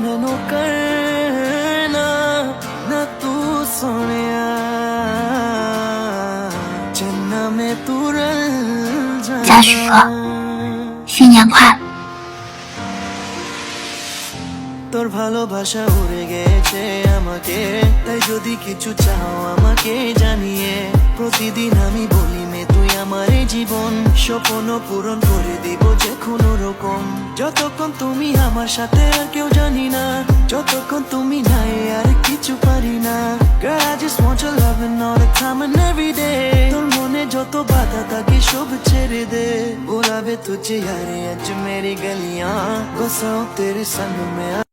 मैनू करना ना तू सोनिया चन्ना में तू रल 贾许哥， 新年快乐！ তোর ভালোবাসা উড়ে গেছে আমাকে, তাই যদি কিছু চাও আমাকে জানিয়ে। প্রতিদিন আমি বলি মে তুই আমার জীবন, স্বপ্ন পূরণ করে দিব যে কোনো রকম। যতক্ষণ তুমি আমার সাথে আর কেউ জানি না, যতক্ষণ তুমি নাই আর কিছু পারি না। Girl, I just want your loving all the time and every day. তোর মনে যত বাধা থাকে সব ছেড়ে দে, बुलावे तुझे यारे आज मेरी गलियां, बसाऊं तेरे संग में।